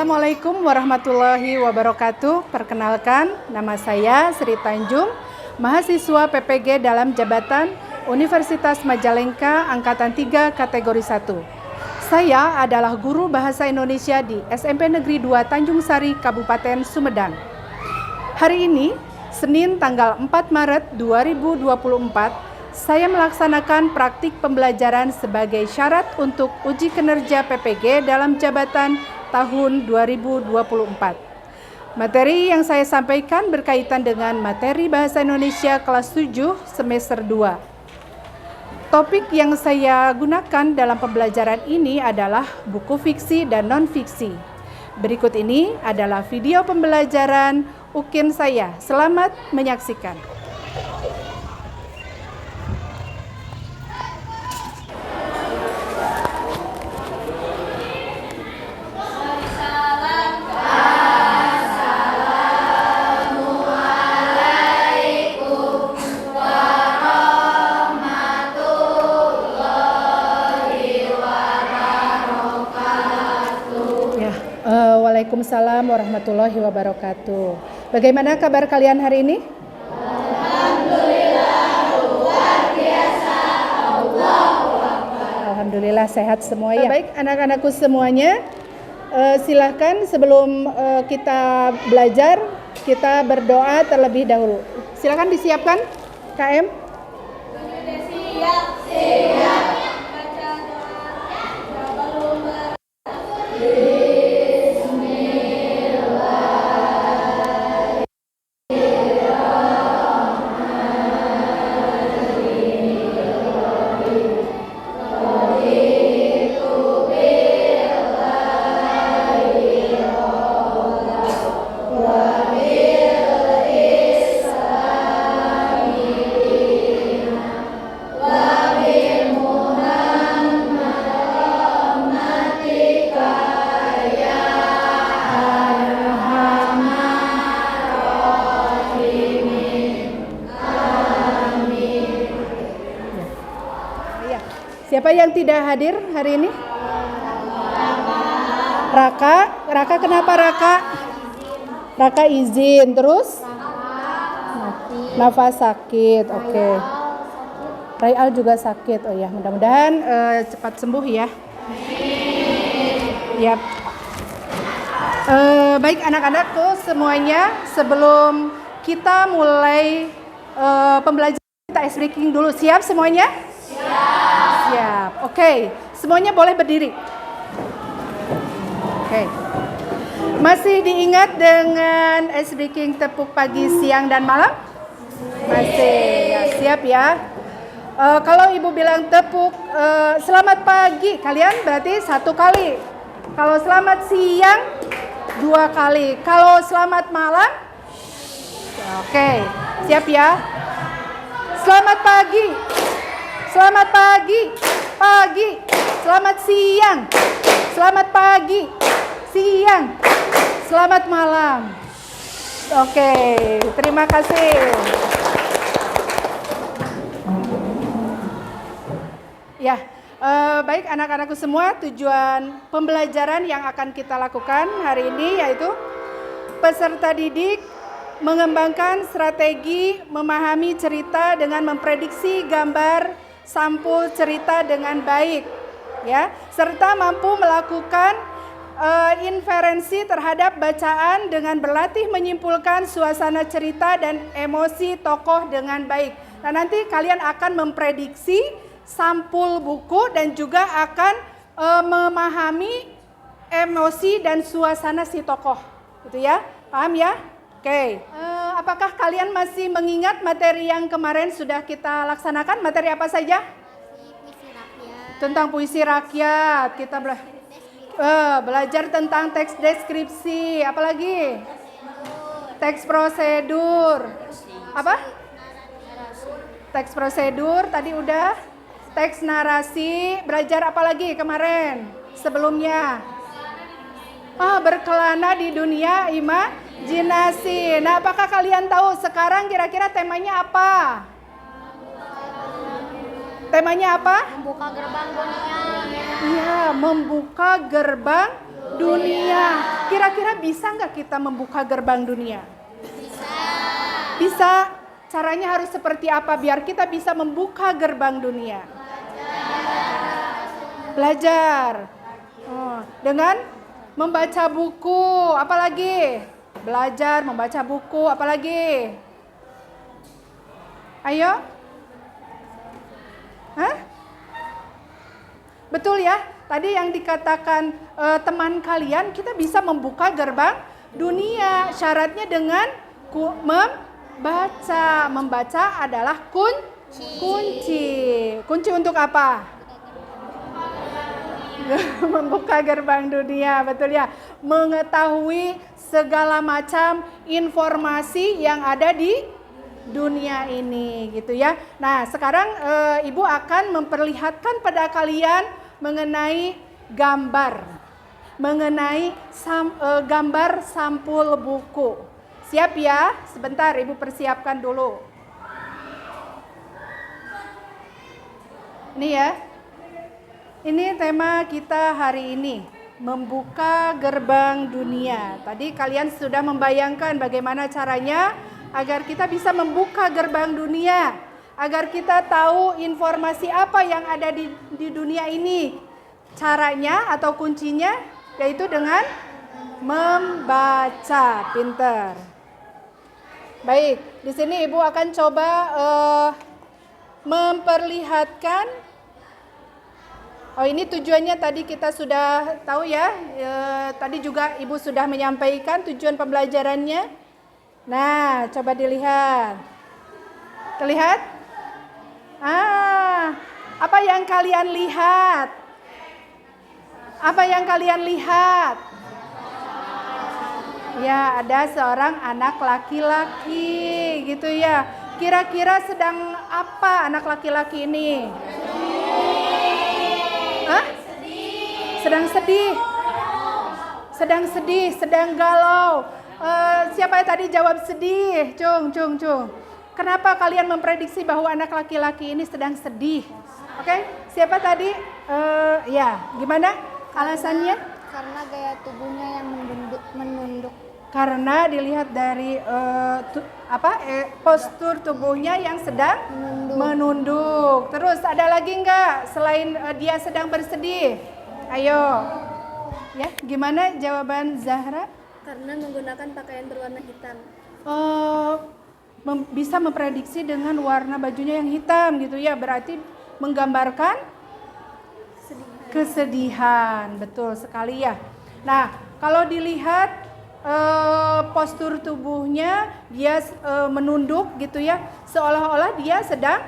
Assalamualaikum warahmatullahi wabarakatuh. Perkenalkan, nama saya Sri Tanjung, mahasiswa PPG dalam jabatan Universitas Majalengka Angkatan 3 kategori 1. Saya adalah guru bahasa Indonesia di SMP Negeri 2 Tanjung Sari, Kabupaten Sumedang. Hari ini, Senin tanggal 4 Maret 2024, saya melaksanakan praktik pembelajaran sebagai syarat untuk uji kinerja PPG dalam jabatan tahun 2024. Materi yang saya sampaikan berkaitan dengan materi Bahasa Indonesia kelas 7 semester 2. Topik yang saya gunakan dalam pembelajaran ini adalah buku fiksi dan non-fiksi. Berikut ini adalah video pembelajaran UKIN saya. Selamat menyaksikan. Waalaikumsalam warahmatullahi wabarakatuh. Bagaimana kabar kalian hari ini? Alhamdulillah luar biasa. Allahu Akbar. Alhamdulillah sehat semua ya. Baik anak-anakku semuanya, silahkan sebelum kita belajar kita berdoa terlebih dahulu. Silakan disiapkan KM. Siap. Siapa yang tidak hadir hari ini? Raka kenapa Raka? Raka izin, terus? Nafas sakit, oke. Rayal juga sakit, oh ya, mudah-mudahan cepat sembuh ya. Yap. Baik anak-anakku semuanya, sebelum kita mulai pembelajaran kita ice breaking dulu, siap semuanya? Siap. Oke, semuanya boleh berdiri. Oke. Masih diingat dengan ice breaking tepuk pagi, siang, dan malam? Masih. Ya, siap ya. Kalau ibu bilang tepuk selamat pagi, kalian berarti 1 kali. Kalau selamat siang 2 kali. Kalau selamat malam? Oke, siap ya. Selamat pagi. Selamat pagi, selamat siang, selamat pagi, siang, selamat malam. Oke, terima kasih. Ya, baik anak-anakku semua, tujuan pembelajaran yang akan kita lakukan hari ini yaitu peserta didik mengembangkan strategi memahami cerita dengan memprediksi gambar sampul cerita dengan baik, ya, serta mampu melakukan inferensi terhadap bacaan dengan berlatih menyimpulkan suasana cerita dan emosi tokoh dengan baik. Nah, nanti kalian akan memprediksi sampul buku dan juga akan memahami emosi dan suasana si tokoh, gitu ya, paham ya? Oke, apakah kalian masih mengingat materi yang kemarin sudah kita laksanakan? Materi apa saja? Puisi rakyat. Tentang puisi rakyat. Kita belajar tentang teks deskripsi. Apalagi? Teks prosedur. Apa? Teks prosedur tadi udah. Teks narasi. Belajar apa lagi kemarin? Sebelumnya? Berkelana di dunia imajinasi. Nah, apakah kalian tahu sekarang kira-kira temanya apa? Temanya apa? Membuka gerbang dunia. Iya, membuka gerbang Dunia. Kira-kira bisa nggak kita membuka gerbang dunia? Bisa. Caranya harus seperti apa biar kita bisa membuka gerbang dunia? Belajar. Dengan membaca buku, apalagi? Belajar, membaca buku, apalagi? Ayo. Hah? Betul ya? Tadi yang dikatakan teman kalian, kita bisa membuka gerbang dunia. Syaratnya dengan membaca. Membaca adalah kunci. Kunci untuk apa? Membuka gerbang dunia, betul ya? Mengetahui segala macam informasi yang ada di dunia ini, gitu ya. Nah, sekarang Ibu akan memperlihatkan pada kalian mengenai gambar. Mengenai gambar sampul buku. Siap ya? Sebentar, Ibu persiapkan dulu. Ini ya. Ini tema kita hari ini, membuka gerbang dunia. Tadi kalian sudah membayangkan bagaimana caranya agar kita bisa membuka gerbang dunia, agar kita tahu informasi apa yang ada di dunia ini. Caranya atau kuncinya yaitu dengan membaca. Pinter. Baik, di sini Ibu akan coba memperlihatkan. Oh, ini tujuannya tadi kita sudah tahu ya. Tadi juga Ibu sudah menyampaikan tujuan pembelajarannya. Nah, coba dilihat. Terlihat? Apa yang kalian lihat? Apa yang kalian lihat? Ya, ada seorang anak laki-laki gitu ya. Kira-kira sedang apa anak laki-laki ini? Sedang sedih. Sedang sedih, sedang galau. Siapa yang tadi jawab sedih? Cung. Kenapa kalian memprediksi bahwa anak laki-laki ini sedang sedih? Oke, siapa tadi? Ya, gimana alasannya? Karena gaya tubuhnya yang menunduk. Karena dilihat dari postur tubuhnya yang sedang menunduk. Terus ada lagi nggak selain dia sedang bersedih? Ayo, ya gimana jawaban Zahra? Karena menggunakan pakaian berwarna hitam. Bisa memprediksi dengan warna bajunya yang hitam gitu ya, berarti menggambarkan kesedihan. Betul sekali ya. Nah, kalau dilihat postur tubuhnya dia menunduk gitu ya, seolah-olah dia sedang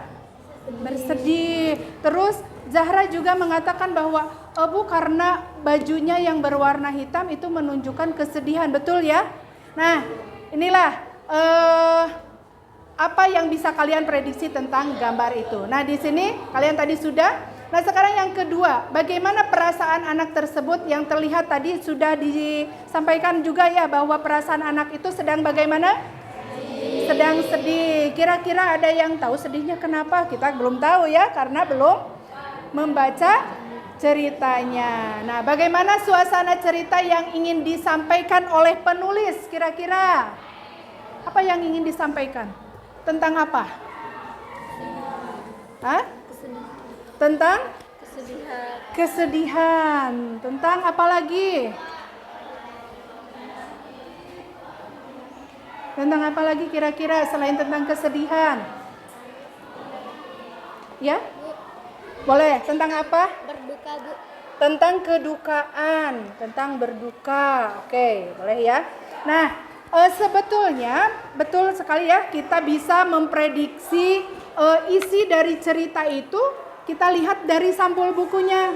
bersedih. Terus Zahra juga mengatakan bahwa Bu, karena bajunya yang berwarna hitam itu menunjukkan kesedihan, betul ya? Nah, inilah apa yang bisa kalian prediksi tentang gambar itu. Nah, di sini kalian tadi sudah. Nah, sekarang yang kedua, bagaimana perasaan anak tersebut yang terlihat tadi sudah disampaikan juga ya, bahwa perasaan anak itu sedang bagaimana? Sedang sedih. Kira-kira ada yang tahu sedihnya kenapa? Kita belum tahu ya, karena belum membaca ceritanya. Nah, bagaimana suasana cerita yang ingin disampaikan oleh penulis? Kira-kira apa yang ingin disampaikan? Tentang apa? Tentang kesedihan. Tentang apa lagi? Tentang apa lagi kira-kira selain tentang kesedihan? Ya? Boleh, tentang apa? Berduka, Bu. Tentang kedukaan, tentang berduka. Oke, boleh ya. Nah, sebetulnya betul sekali ya, kita bisa memprediksi isi dari cerita itu. Kita lihat dari sampul bukunya.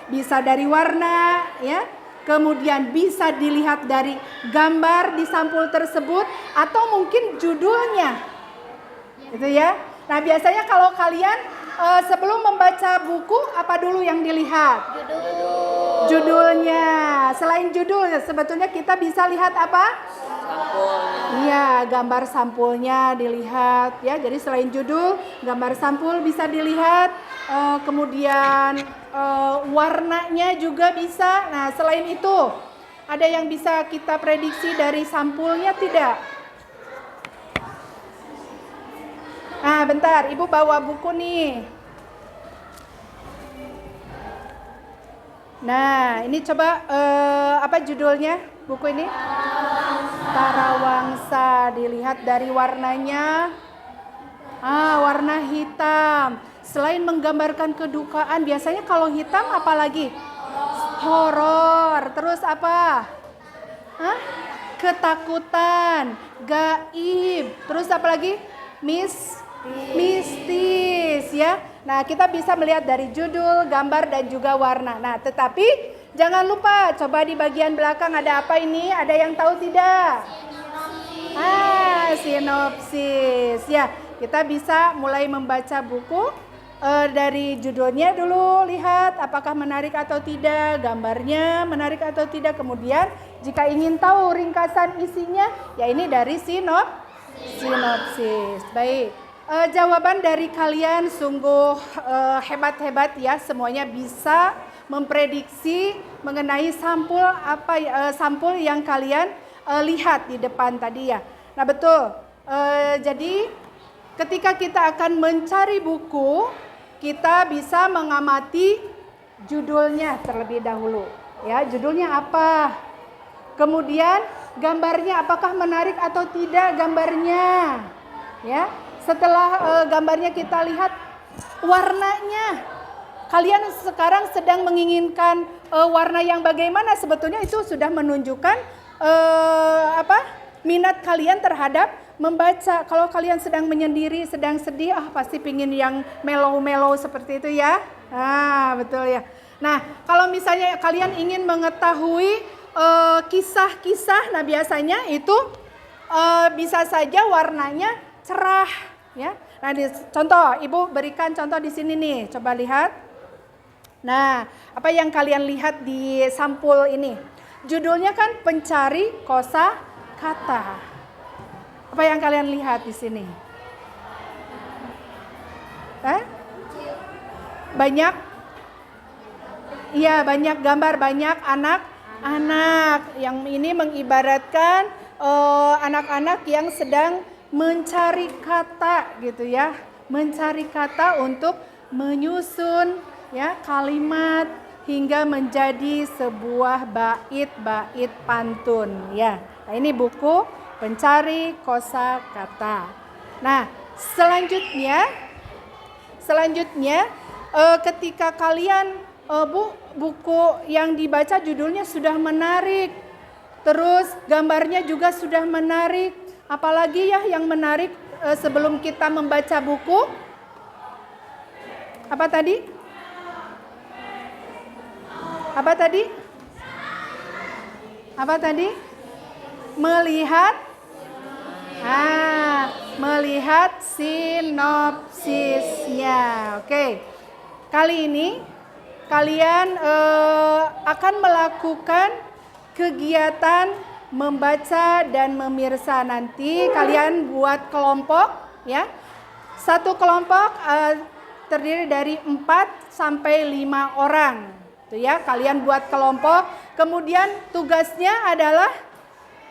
Bisa dari warna ya. Kemudian bisa dilihat dari gambar di sampul tersebut atau mungkin judulnya. Gitu ya. Nah, biasanya kalau kalian sebelum membaca buku, apa dulu yang dilihat? Judulnya. Selain judul, sebetulnya kita bisa lihat apa? Sampulnya. Iya, gambar sampulnya dilihat ya. Jadi selain judul, gambar sampul bisa dilihat. kemudian warnanya juga bisa. Nah, selain itu, ada yang bisa kita prediksi dari sampulnya tidak? Nah, bentar, Ibu bawa buku nih. Nah, ini coba apa judulnya buku ini? Tarawangsa. Dilihat dari warnanya. Warna hitam. Selain menggambarkan kedukaan, biasanya kalau hitam apa lagi? Horor. Terus apa? Ketakutan, gaib. Terus apa lagi? Mistis ya. Nah, kita bisa melihat dari judul, gambar dan juga warna. Nah, tetapi jangan lupa coba di bagian belakang ada apa ini? Ada yang tahu tidak? Sinopsis. Ya, kita bisa mulai membaca buku dari judulnya dulu, lihat apakah menarik atau tidak, gambarnya menarik atau tidak. Kemudian jika ingin tahu ringkasan isinya, ya ini dari sinopsis. Baik. Jawaban dari kalian sungguh hebat-hebat ya, semuanya bisa memprediksi mengenai sampul yang kalian lihat di depan tadi ya. Nah, betul. Jadi ketika kita akan mencari buku, kita bisa mengamati judulnya terlebih dahulu. Ya, judulnya apa? Kemudian gambarnya apakah menarik atau tidak gambarnya? Ya. Setelah gambarnya kita lihat warnanya. Kalian sekarang sedang menginginkan warna yang bagaimana? Sebetulnya itu sudah menunjukkan minat kalian terhadap membaca. Kalau kalian sedang menyendiri, sedang sedih, pasti pingin yang mellow-mellow seperti itu ya. Betul ya. Nah, kalau misalnya kalian ingin mengetahui kisah-kisah, nah biasanya itu bisa saja warnanya cerah. Ya, nah contoh, Ibu berikan contoh di sini nih, coba lihat. Nah, apa yang kalian lihat di sampul ini? Judulnya kan pencari kosa kata. Apa yang kalian lihat di sini? Banyak? Iya, banyak gambar, banyak anak-anak. Yang ini mengibaratkan anak-anak yang sedang mencari kata gitu ya, mencari kata untuk menyusun ya kalimat hingga menjadi sebuah bait pantun ya. Nah, ini buku pencari kosa kata. Nah, selanjutnya ketika kalian buku yang dibaca judulnya sudah menarik, terus gambarnya juga sudah menarik. Apalagi ya yang menarik sebelum kita membaca buku? Apa tadi? Melihat sinopsisnya. Oke. Kali ini kalian akan melakukan kegiatan membaca dan memirsa. Nanti kalian buat kelompok ya. Satu kelompok terdiri dari 4 sampai 5 orang. Tuh ya, kalian buat kelompok. Kemudian tugasnya adalah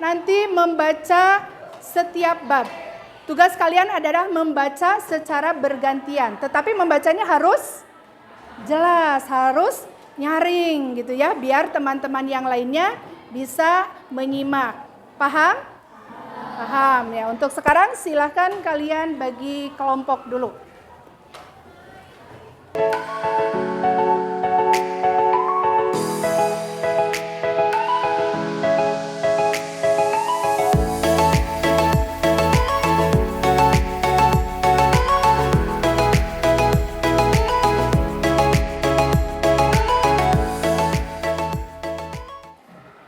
nanti membaca setiap bab. Tugas kalian adalah membaca secara bergantian. Tetapi membacanya harus jelas, harus nyaring gitu ya, biar teman-teman yang lainnya bisa menyimak. Paham? Paham ya. Untuk sekarang silahkan kalian bagi kelompok dulu.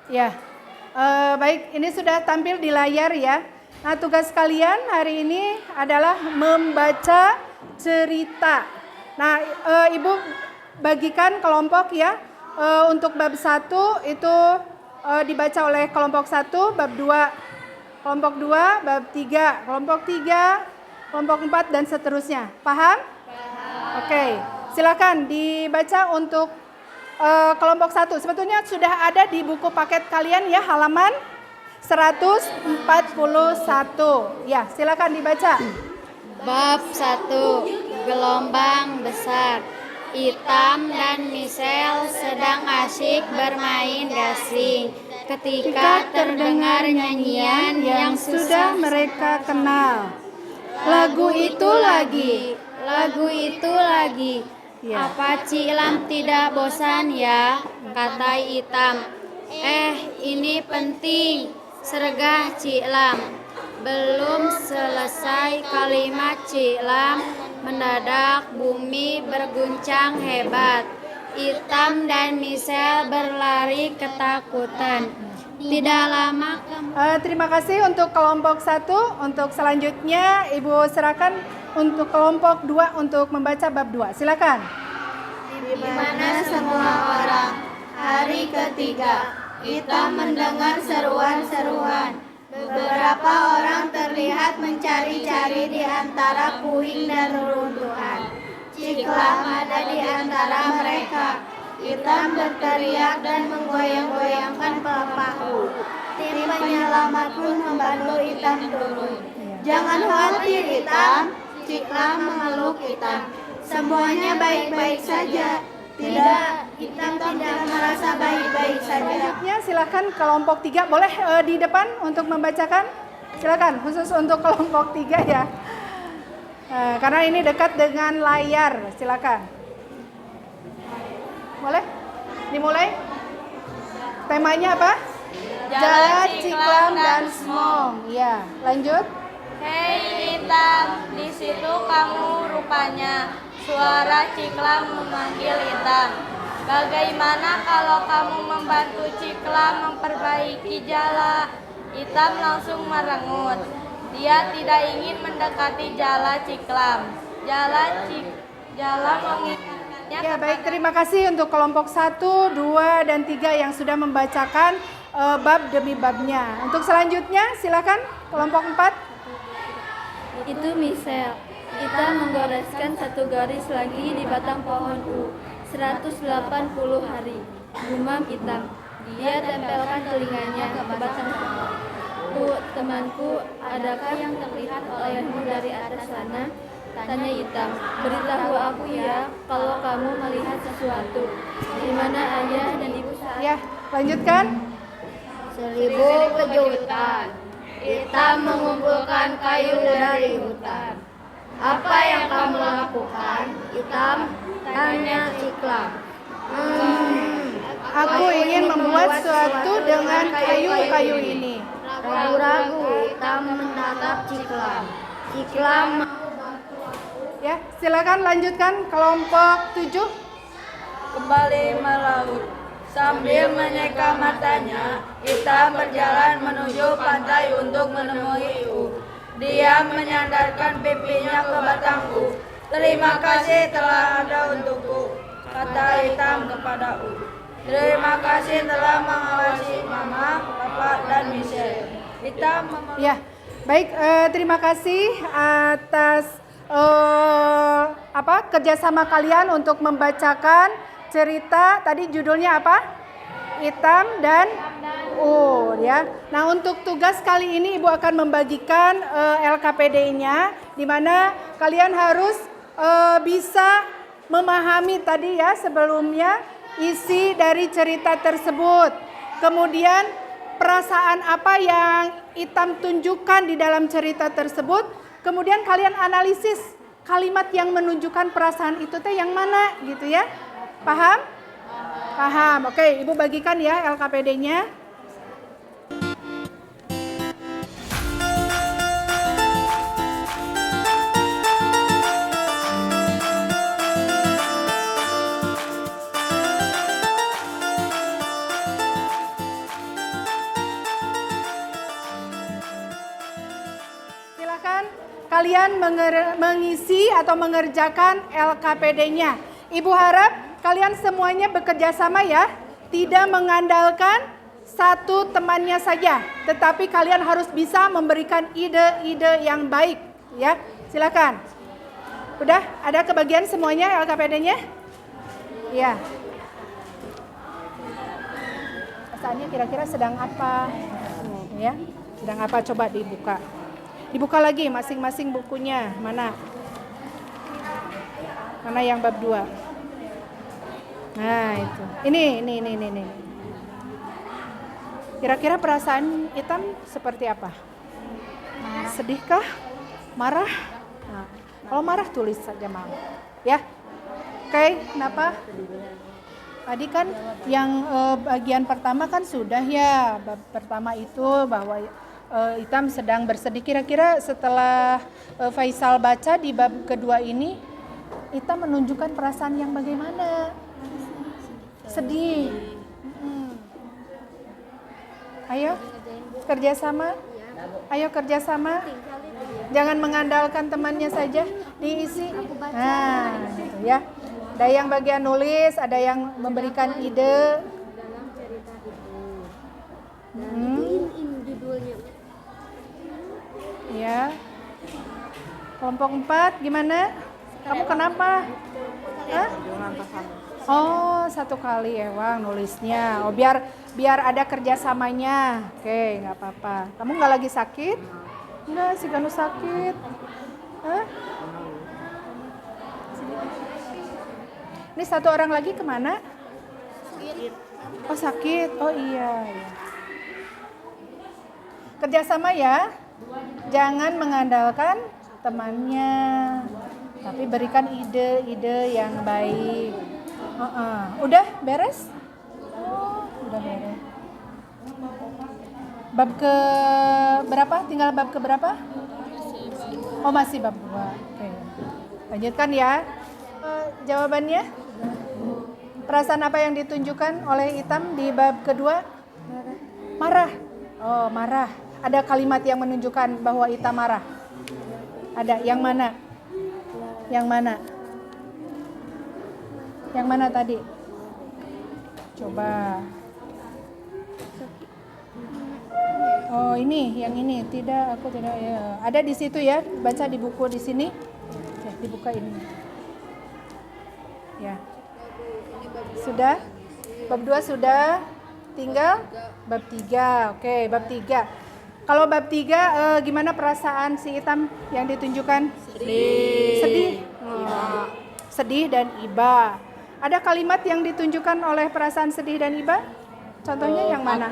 Ya, baik, ini sudah tampil di layar ya. Nah, tugas kalian hari ini adalah membaca cerita. Nah, Ibu bagikan kelompok ya. Untuk bab 1 itu dibaca oleh kelompok 1, bab 2 kelompok 2, bab 3 kelompok 3, kelompok 4 dan seterusnya. Paham? Paham. Oke. Silakan dibaca untuk kelompok 1. Sebetulnya sudah ada di buku paket kalian ya, halaman 141. Ya, silakan dibaca. Bab 1. Gelombang besar. Itam dan Michelle sedang asyik bermain gasing ketika terdengar nyanyian yang sudah mereka kenal. Lagu itu lagi. Ya. Apa Cilam tidak bosan ya? Kata Itam. Ini penting, sergah Cilam. Belum selesai kalimat Cilam, mendadak bumi berguncang hebat. Itam dan Michelle berlari ketakutan. Tidak lama Terima kasih untuk kelompok 1. Untuk selanjutnya Ibu serahkan untuk kelompok 2 untuk membaca bab 2. Silakan. Di mana semua orang. Hari ketiga, kita mendengar seruan-seruan. Beberapa orang terlihat mencari-cari di antara puing dan reruntuhan. Ciklam ada di antara mereka. Itam berteriak dan menggoyang-goyangkan pelepahku. Tim penyelamat pun membantu Itam turun. Jangan khawatir Itam, Ciklam memeluk Itam. Semuanya baik-baik saja. Tidak, Itam tidak merasa baik-baik saja. Selanjutnya silakan kelompok 3. Boleh di depan untuk membacakan? Silakan, khusus untuk kelompok 3 ya. Karena ini dekat dengan layar. Silakan. Boleh? Dimulai? Temanya apa? Jalan Ciklam dan Smong. Ya, lanjut. Hei Itam, di situ kamu rupanya. Suara Ciklam memanggil Itam. Bagaimana kalau kamu membantu Ciklam memperbaiki jala? Itam langsung merengut. Dia tidak ingin mendekati jala Ciklam. Jala mengingatkannya. Ya, baik, terima kasih untuk kelompok 1, 2, dan 3 yang sudah membacakan bab demi babnya. Untuk selanjutnya silakan kelompok 4. Itu Michelle. Kita menggoreskan satu garis lagi di batang pohon U. 180 hari. Gumam Itam. Dia tempelkan telinganya ke batang pohon. Temanku, adakah yang terlihat olehmu dari atas sana? Tanya Itam. Beritahu aku ya, kalau kamu melihat sesuatu. Di mana ayah dan ibu saat? Ya, lanjutkan. 1000 kejutan. Itam mengumpulkan kayu dari hutan. Apa yang kamu lakukan? Itam tanya Ciklam. Aku ingin membuat sesuatu dengan kayu-kayu ini. Ragu-ragu Itam menatap Ciklam. Ciklam Ya, silakan lanjutkan kelompok 7. Kembali melaut. Sambil menyeka matanya, Itam berjalan menuju pantai untuk menemui U. Dia menyandarkan pipinya ke batang U. Terima kasih telah ada untukku, kata Itam kepada U. Terima kasih telah mengawasi Mama, Papa, dan Michelle. Itam Ya, baik, terima kasih atas kerjasama kalian untuk membacakan cerita. Tadi judulnya apa? Itam dan U ya. Nah, untuk tugas kali ini Ibu akan membagikan LKPD-nya, di mana kalian harus bisa memahami tadi ya sebelumnya isi dari cerita tersebut. Kemudian perasaan apa yang Itam tunjukkan di dalam cerita tersebut. Kemudian kalian analisis kalimat yang menunjukkan perasaan itu teh yang mana gitu ya. Paham? Paham. Oke, Ibu bagikan ya LKPD-nya. Silakan kalian mengisi atau mengerjakan LKPD-nya. Ibu harap kalian semuanya bekerja sama ya, tidak mengandalkan satu temannya saja, tetapi kalian harus bisa memberikan ide-ide yang baik ya. Silakan. Udah ada kebagian semuanya LKPD-nya? Iya. Perasaannya kira-kira sedang apa? Ya, sedang apa? Coba dibuka. Dibuka lagi masing-masing bukunya. Mana? Mana yang bab 2? Nah, itu. Ini. Kira-kira perasaan Itam seperti apa? Sedihkah? Marah? Nah, kalau marah tulis saja mau. Ya. Oke, kenapa? Tadi kan yang bagian pertama kan sudah ya. Bab pertama itu bahwa Itam sedang bersedih. Kira-kira setelah Faisal baca di bab kedua ini, Itam menunjukkan perasaan yang bagaimana? Sedih. Ayo kerjasama. Ayo kerjasama. Jangan mengandalkan temannya saja, diisi. Nah, gitu ya. Ada yang bagian nulis, ada yang memberikan ide. Ya. Kelompok 4 gimana? Kamu kenapa? Hah? Oh, 1 kali Ewang nulisnya. Oh, biar ada kerjasamanya. Oke, nggak apa-apa. Kamu nggak lagi sakit? Enggak, si Ganu sakit. Hah? Ini 1 orang lagi kemana? Oh, sakit. Oh iya. Kerjasama ya. Jangan mengandalkan temannya, tapi berikan ide-ide yang baik. Udah beres? Oh, udah beres. Bab ke berapa? Tinggal bab ke berapa? Oh, masih bab 2. Oke. Lanjutkan ya. Jawabannya? Perasaan apa yang ditunjukkan oleh Itam di bab kedua? Marah. Oh, marah. Ada kalimat yang menunjukkan bahwa Itam marah. Ada. Yang mana? Yang mana? Yang mana tadi? Coba. Oh, ini, yang ini. Tidak, aku tidak ya. Ada di situ ya. Baca di buku di sini. Oke, dibuka ini. Ya. Sudah? Bab 2 sudah. Tinggal bab 3. Oke, bab 3. Kalau bab 3 gimana perasaan si Itam yang ditunjukkan? Sedih. Sedih dan iba. Ada kalimat yang ditunjukkan oleh perasaan sedih dan iba? Contohnya yang mana?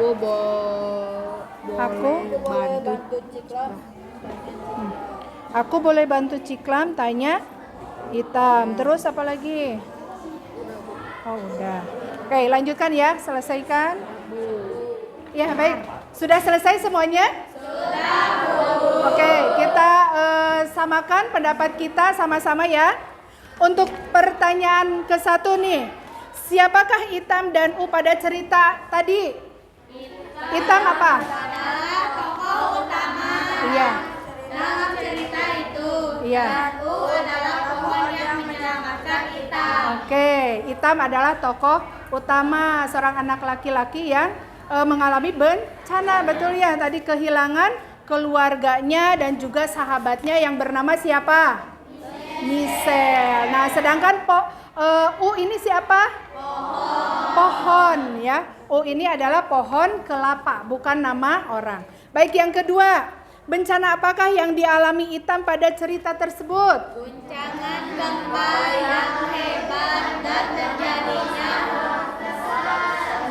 Aku boleh bantu Ciklam, tanya Itam. Terus apa lagi? Oh, udah. Oke, lanjutkan ya, selesaikan. Ya, baik. Sudah selesai semuanya? Sudah, Bu. Oke, kita samakan pendapat kita sama-sama ya. Untuk pertanyaan ke-1 nih. Siapakah Itam dan U pada cerita tadi? Itam apa? Tokoh utama. Iya. Dalam cerita itu. Iya. U adalah pohon yang menyelamatkan Itam. Oke, Itam adalah tokoh utama, seorang anak laki-laki yang mengalami bencana, betul ya? Tadi kehilangan keluarganya dan juga sahabatnya yang bernama siapa? Misel. Nah, sedangkan U ini siapa? Pohon ya. U ini adalah pohon kelapa, bukan nama orang. Baik, yang kedua, bencana apakah yang dialami Itam pada cerita tersebut? Guncangan gempa yang hebat dan terjadinya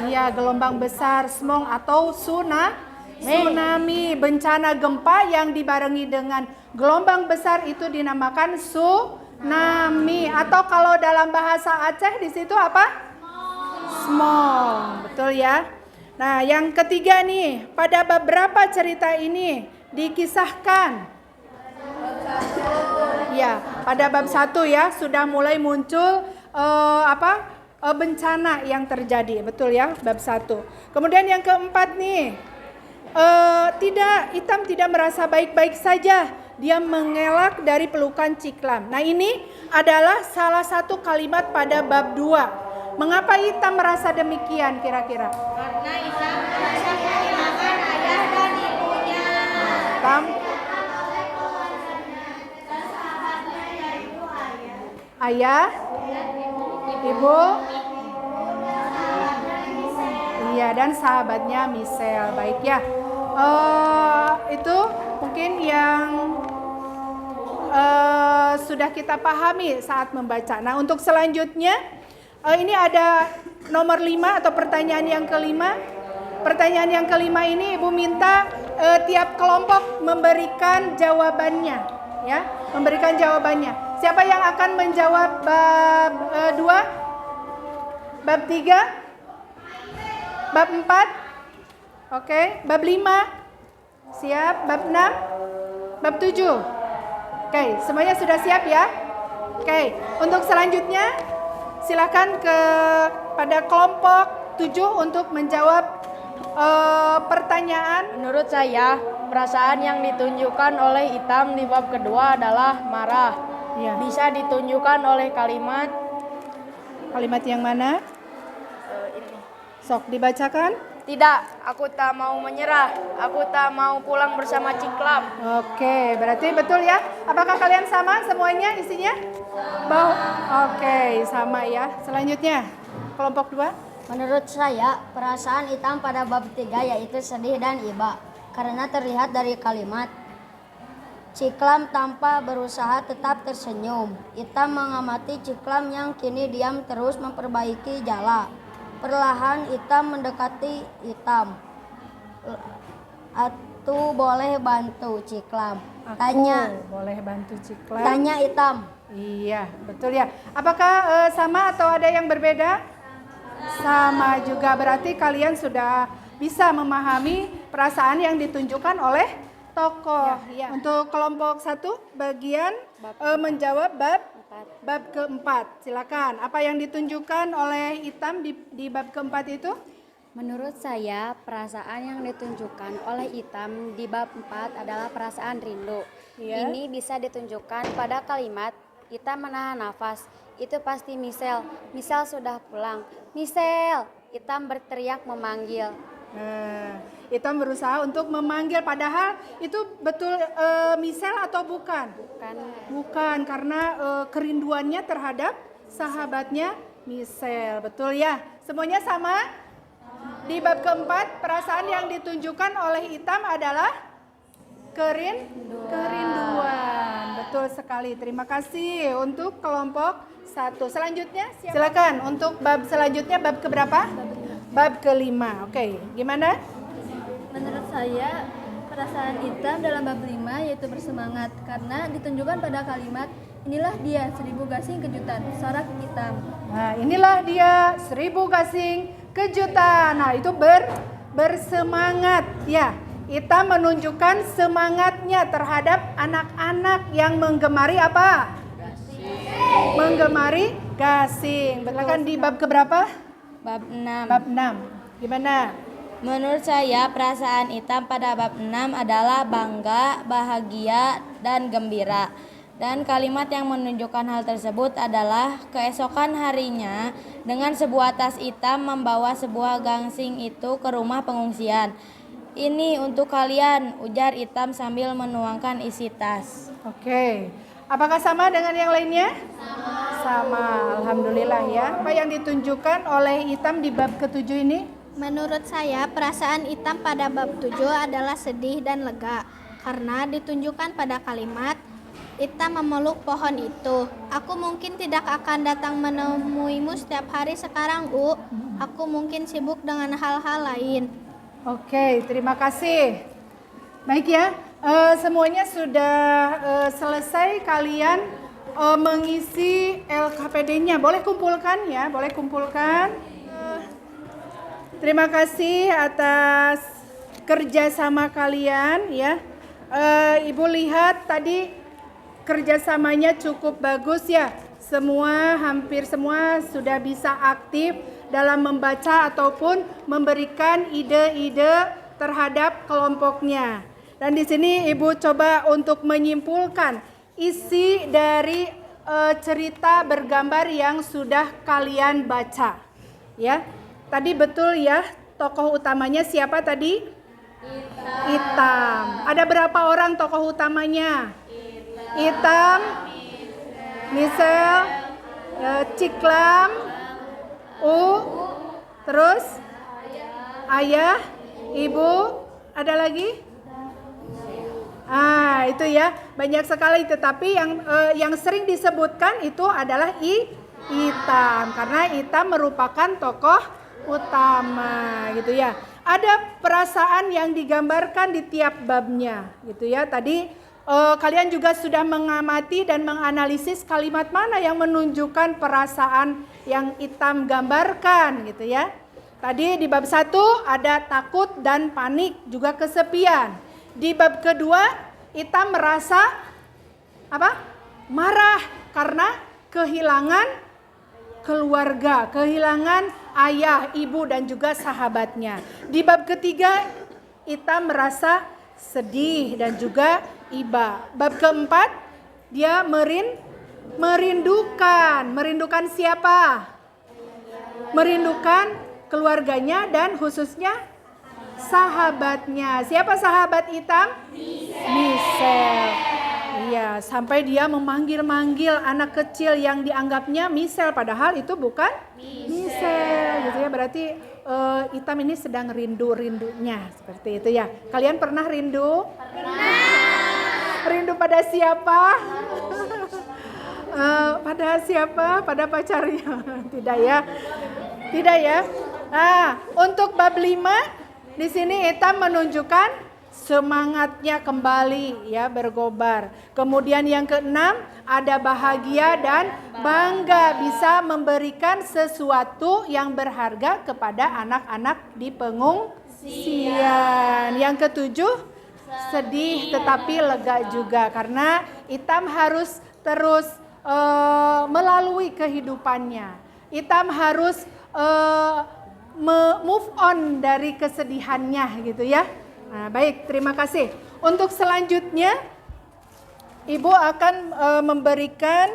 Iya, gelombang besar, smog atau tsunami. Bencana gempa yang dibarengi dengan gelombang besar itu dinamakan tsunami. Atau kalau dalam bahasa Aceh di situ apa? Smog. Betul ya. Nah, yang ketiga nih, pada bab berapa cerita ini dikisahkan? Ya, pada bab 1 ya, sudah mulai muncul bencana yang terjadi, betul ya, bab 1. Kemudian yang keempat nih, Itam tidak merasa baik-baik saja, dia mengelak dari pelukan Ciklam. Nah, ini adalah salah satu kalimat pada bab 2. Mengapa Itam merasa demikian kira-kira? karena Itam merasa kehilangan ayah dan ibunya. ayah, ibu, iya, dan sahabatnya Michelle. Baik ya. Itu mungkin yang sudah kita pahami saat membaca. Nah, untuk selanjutnya ini ada nomor 5 atau pertanyaan yang kelima. Pertanyaan yang kelima ini Ibu minta tiap kelompok memberikan jawabannya, ya, memberikan jawabannya. Siapa yang akan menjawab bab 2? Bab 3? Bab 4? Oke, bab 5? Siap. Bab 6? Bab 7? Oke, semuanya sudah siap ya? Oke, untuk selanjutnya silakan pada kelompok 7 untuk menjawab pertanyaan. Menurut saya, perasaan yang ditunjukkan oleh Itam di bab kedua adalah marah. Ya. Bisa ditunjukkan oleh kalimat yang mana? ini. Sok dibacakan. Tidak, aku tak mau menyerah. Aku tak mau pulang bersama Ciklam. Oke, berarti betul ya. Apakah kalian sama semuanya isinya? Oke, sama ya. Selanjutnya, kelompok 2. Menurut saya, perasaan Itam pada bab 3 yaitu sedih dan iba. Karena terlihat dari kalimat, Ciklam tanpa berusaha tetap tersenyum. Itam mengamati Ciklam yang kini diam terus memperbaiki jala. Perlahan Itam mendekati Itam. Atu boleh bantu Ciklam? Boleh bantu Ciklam. Tanya Itam. Iya, betul ya. Apakah sama atau ada yang berbeda? Sama juga, berarti kalian sudah bisa memahami perasaan yang ditunjukkan oleh tokoh. Ya. Untuk kelompok 1 bagian menjawab bab keempat. Silakan. Apa yang ditunjukkan oleh Itam di bab keempat itu? Menurut saya, perasaan yang ditunjukkan oleh Itam di bab 4 adalah perasaan rindu. Ya. Ini bisa ditunjukkan pada kalimat Itam menahan nafas. Itu pasti Michelle. Michelle sudah pulang. Michelle! Itam berteriak memanggil. Itam berusaha untuk memanggil, padahal itu betul Michelle atau bukan? Bukan, karena kerinduannya terhadap sahabatnya Michelle. Betul ya? Semuanya sama? Di bab keempat, perasaan yang ditunjukkan oleh Itam adalah kerinduan. Betul sekali. Terima kasih untuk kelompok 1. Selanjutnya, silakan untuk bab selanjutnya, bab keberapa? Bab kelima. Oke, gimana? Menurut saya, perasaan Itam dalam bab 5 yaitu bersemangat karena ditunjukkan pada kalimat, inilah dia 1000 gasing kejutan, sorak Itam. Nah, inilah dia 1000 gasing kejutan. Nah, itu bersemangat ya. Itam menunjukkan semangatnya terhadap anak-anak yang menggemari apa? Menggemari gasing. Bahkan di bab keberapa? Bab 6. Bab 6. Gimana? Menurut saya, perasaan Itam pada bab 6 adalah bangga, bahagia, dan gembira. Dan kalimat yang menunjukkan hal tersebut adalah keesokan harinya dengan sebuah tas hitam membawa sebuah gasing itu ke rumah pengungsian. Ini untuk kalian, ujar Itam sambil menuangkan isi tas. Oke. Apakah sama dengan yang lainnya? Sama. Alhamdulillah ya. Apa yang ditunjukkan oleh Itam di bab ke-7 ini? Menurut saya, perasaan Itam pada bab 7 adalah sedih dan lega. Karena ditunjukkan pada kalimat, Itam memeluk pohon itu. Aku mungkin tidak akan datang menemuimu setiap hari sekarang, Aku mungkin sibuk dengan hal-hal lain. Oke, terima kasih. Baik ya, semuanya sudah selesai. Kalian mengisi LKPD-nya. Boleh kumpulkan ya, boleh kumpulkan. Terima kasih atas kerjasama kalian ya. Ibu lihat tadi kerjasamanya cukup bagus ya. Hampir semua sudah bisa aktif dalam membaca ataupun memberikan ide-ide terhadap kelompoknya. Dan di sini Ibu coba untuk menyimpulkan isi dari cerita bergambar yang sudah kalian baca. Ya, tadi betul ya, tokoh utamanya siapa tadi? Itam. Ada berapa orang tokoh utamanya? Itam, Michelle, Ciklam, terus ayah, ibu, ada lagi? Itu ya, banyak sekali. Tetapi yang sering disebutkan itu adalah Itam, karena Itam merupakan tokoh utama gitu ya. Ada perasaan yang digambarkan di tiap babnya gitu ya. Tadi kalian juga sudah mengamati dan menganalisis kalimat mana yang menunjukkan perasaan yang Itam gambarkan gitu ya. Tadi di bab 1 ada takut dan panik, juga kesepian. Di bab kedua Itam merasa apa? Marah karena kehilangan keluarga, kehilangan ayah, ibu dan juga sahabatnya. Di bab ketiga Itam merasa sedih dan juga iba. Bab keempat dia merindukan siapa? Merindukan keluarganya dan khususnya sahabatnya. Siapa sahabat Itam? Misel. Iya, sampai dia memanggil-manggil anak kecil yang dianggapnya Misel, padahal itu bukan Misel gitu ya. Berarti Itam ini sedang rindu-rindunya seperti itu ya. Kalian pernah rindu? Pernah. Rindu pada siapa? Pada siapa? Pada pacarnya? Tidak ya. Tidak ya. Nah, untuk bab 5 di sini Itam menunjukkan semangatnya kembali ya bergobar. Kemudian yang keenam ada bahagia dan bangga bisa memberikan sesuatu yang berharga kepada anak-anak di pengungsian. Yang ketujuh sedih tetapi lega juga karena Itam harus terus melalui kehidupannya. Itam harus move on dari kesedihannya gitu ya. Nah, baik, terima kasih. Untuk selanjutnya Ibu akan memberikan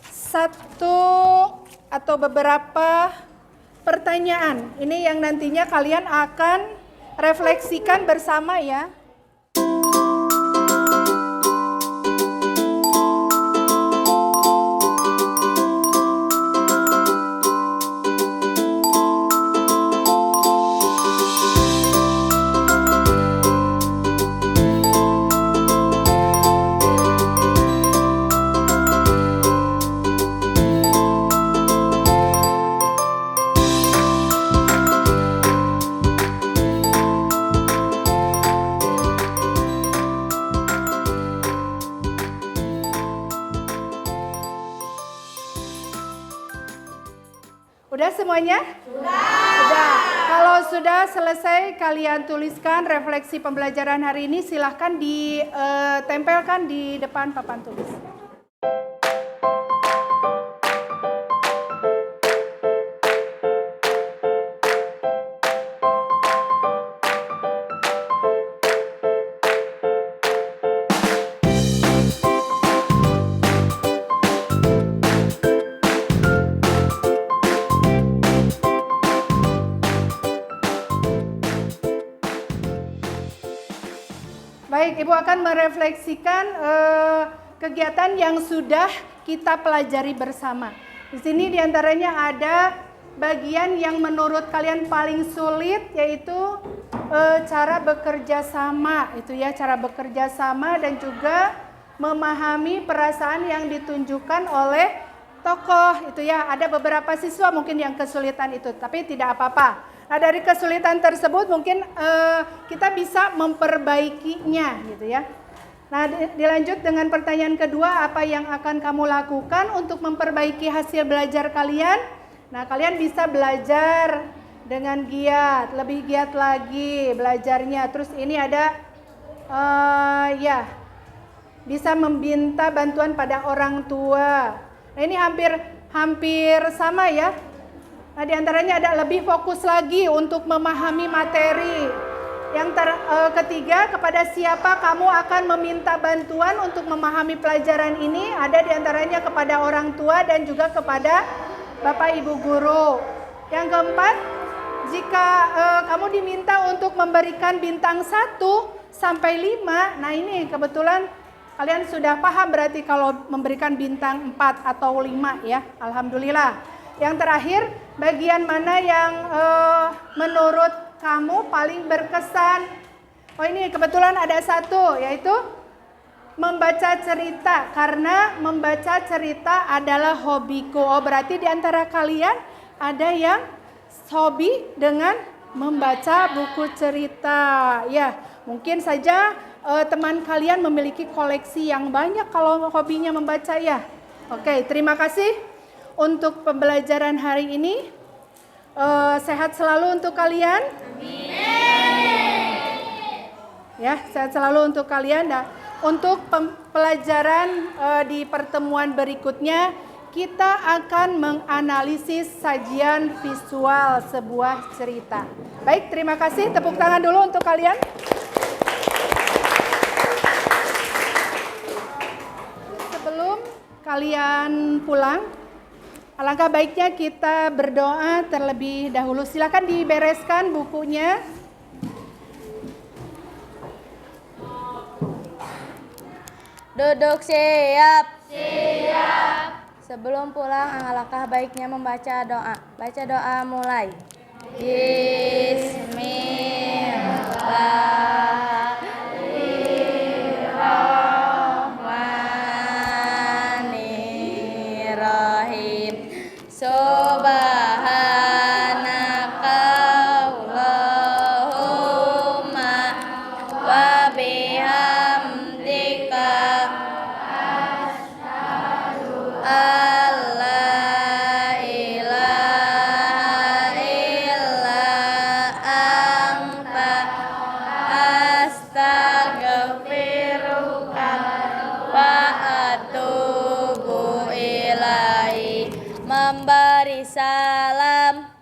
satu atau beberapa pertanyaan. Ini yang nantinya kalian akan refleksikan bersama ya. Udah semuanya? Sudah. Kalau sudah selesai kalian tuliskan refleksi pembelajaran hari ini, silahkan ditempelkan di depan papan tulis. Baik, Ibu akan merefleksikan kegiatan yang sudah kita pelajari bersama. Di sini diantaranya ada bagian yang menurut kalian paling sulit, yaitu cara bekerja sama, itu ya, cara bekerja sama dan juga memahami perasaan yang ditunjukkan oleh tokoh, itu ya. Ada beberapa siswa mungkin yang kesulitan itu, tapi tidak apa-apa. Nah, dari kesulitan tersebut mungkin kita bisa memperbaikinya gitu ya. Nah, dilanjut dengan pertanyaan kedua, apa yang akan kamu lakukan untuk memperbaiki hasil belajar kalian? Nah, kalian bisa belajar dengan giat, lebih giat lagi belajarnya. Terus ini ada bisa meminta bantuan pada orang tua. Nah, ini hampir sama ya. Nah, diantaranya ada lebih fokus lagi untuk memahami materi. Yang ketiga, kepada siapa kamu akan meminta bantuan untuk memahami pelajaran ini? Ada diantaranya kepada orang tua dan juga kepada Bapak Ibu Guru. Yang keempat, jika kamu diminta untuk memberikan bintang 1 sampai 5, nah ini kebetulan Kalian sudah paham berarti kalau memberikan bintang 4 atau 5 ya. Alhamdulillah. Yang terakhir, bagian mana yang menurut kamu paling berkesan? Oh ini kebetulan ada satu, yaitu membaca cerita. Karena membaca cerita adalah hobiku. Oh berarti di antara kalian ada yang hobi dengan membaca buku cerita. Ya, mungkin saja teman kalian memiliki koleksi yang banyak kalau hobinya membaca ya. Oke, terima kasih untuk pembelajaran hari ini. Sehat selalu untuk kalian. Ya, sehat selalu untuk kalian. Nah, untuk pelajaran di pertemuan berikutnya, kita akan menganalisis sajian visual sebuah cerita. Baik, terima kasih. Tepuk tangan dulu untuk kalian. Sebelum kalian pulang, alangkah baiknya kita berdoa terlebih dahulu. Silakan dibereskan bukunya. Duduk siap. Sebelum pulang, alangkah baiknya membaca doa. Baca doa mulai. Bismillahirrahmanirrahim. Subhanakallahumma wa bihamdika alla ilaha illa anta astaghfiruka wa atubu ilaihi. Memberi salam